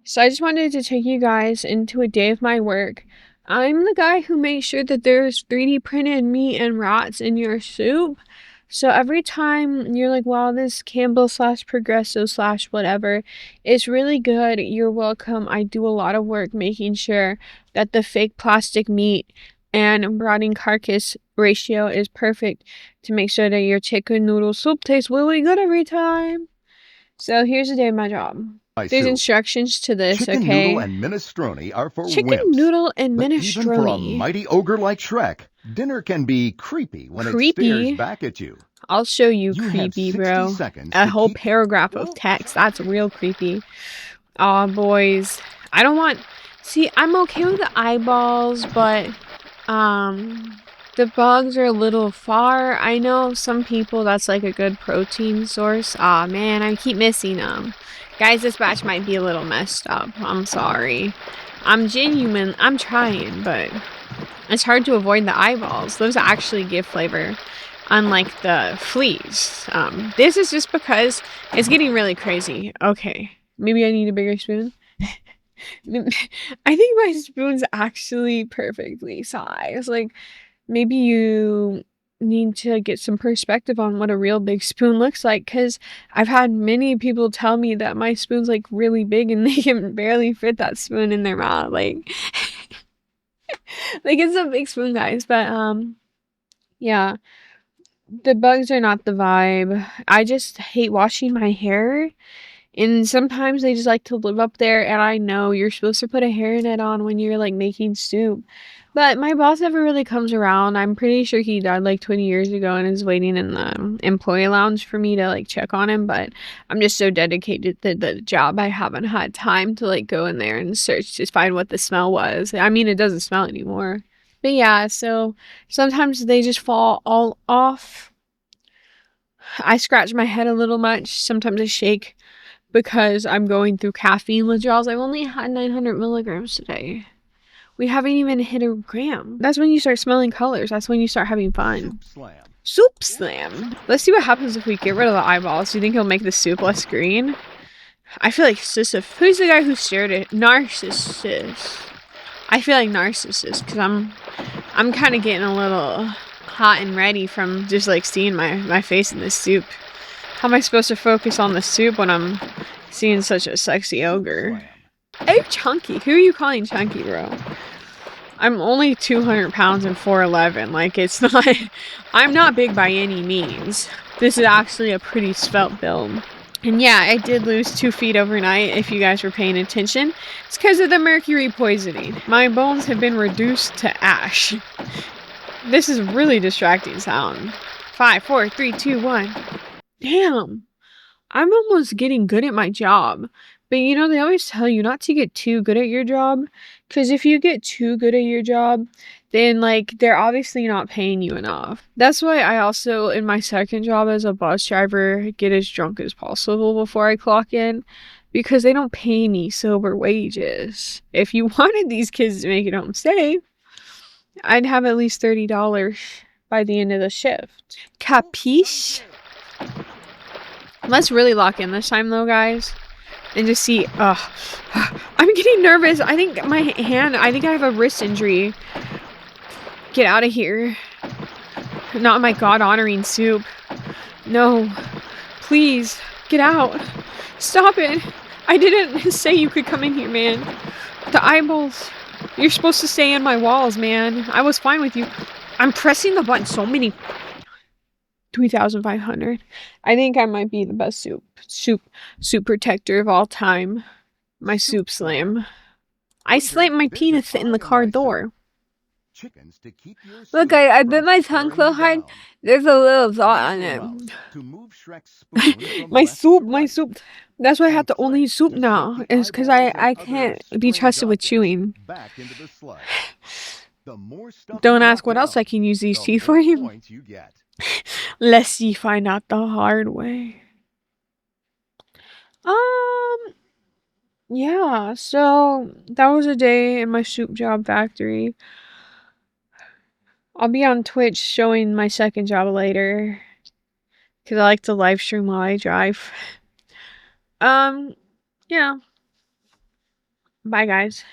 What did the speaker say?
So I just wanted to take you guys into a day of my work. I'm the guy who makes sure that there's 3D printed meat and rats in your soup. So every time you're like, wow, this Campbell slash Progresso slash whatever is really good, you're welcome. I do a lot of work making sure that the fake plastic meat and rotting carcass ratio is perfect to make sure that your chicken noodle soup tastes really good every time. So here's the day of my job. There's Soup. instructions to this, Chicken noodle okay? and minestrone are for Chicken wimps. noodle and But even for a minestrone. mighty ogre like Shrek, dinner can be creepy when it stares Creepy. back at you. I'll show you You have creepy, 60 bro. seconds A to whole keep... paragraph of text. That's real creepy. Aw, boys. I don't want... See, I'm okay with the eyeballs, but... The bugs are a little far. I know some people that's like a good protein source. Aw, man, I keep missing them. Guys, this batch might be a little messed up. I'm sorry. I'm genuine. I'm trying, but it's hard to avoid the eyeballs. Those actually give flavor, unlike the fleas. This is just because it's getting really crazy. Okay, maybe I need a bigger spoon. I think my spoon's actually perfectly sized. Like, maybe you need to get some perspective on what a real big spoon looks like, because I've had many people tell me that my spoon's like really big and they can barely fit that spoon in their mouth. Like, like it's a big spoon, guys. But yeah, the bugs are not the vibe. I just hate washing my hair. And sometimes they just like to live up there, and I know you're supposed to put a hairnet on when you're like making soup. But my boss never really comes around. I'm pretty sure he died like 20 years ago and is waiting in the employee lounge for me to like check on him. But I'm just so dedicated to the job, I haven't had time to like go in there and search to find what the smell was. I mean, it doesn't smell anymore. But yeah, so sometimes they just fall all off. I scratch my head a little much. Sometimes I shake because I'm going through caffeine withdrawals. I've only had 900 milligrams today. We haven't even hit a gram. That's when you start smelling colors. That's when you start having fun. Soup slam. Soup slam. Let's see what happens if we get rid of the eyeballs. Do you think he'll make the soup less green? I feel like Sisyphus. Who's the guy who stared at Narcissus? I feel like Narcissus because I'm kind of getting a little hot and ready from just like seeing my face in this soup. How am I supposed to focus on the soup when I'm seeing such a sexy ogre? Hey, Chunky. Who are you calling Chunky, bro? I'm only 200 pounds and 4'11". Like, it's not... I'm not big by any means. This is actually a pretty svelte build. And yeah, I did lose 2 feet overnight, if you guys were paying attention. It's because of the mercury poisoning. My bones have been reduced to ash. This is really distracting sound. 5, 4, 3, 2, 1. Damn. I'm almost getting good at my job. But you know, they always tell you not to get too good at your job. Because if you get too good at your job, then like they're obviously not paying you enough. That's why I also, in my second job as a bus driver, get as drunk as possible before I clock in. Because they don't pay me sober wages. If you wanted these kids to make it home safe, I'd have at least $30 by the end of the shift. Capiche? Let's really lock in this time though, guys. And just see, I'm getting nervous. I think I have a wrist injury. Get out of here. Not my God-honoring soup. No. Please, get out. Stop it. I didn't say you could come in here, man. The eyeballs. You're supposed to stay in my walls, man. I was fine with you. I'm pressing the button so many... 3,500. I think I might be the best soup protector of all time. My soup slam. I slammed my penis in the car door. Look, I bit my tongue so hard, there's a little dot on it. My soup. That's why I have to only eat soup now. Is because I can't be trusted with chewing. Don't ask what else I can use these teeth for you. Lest ye find out the hard way. Yeah, so that was a day in my soup job factory. I'll be on Twitch showing my second job later. Because I like to live stream while I drive. Yeah. Bye, guys.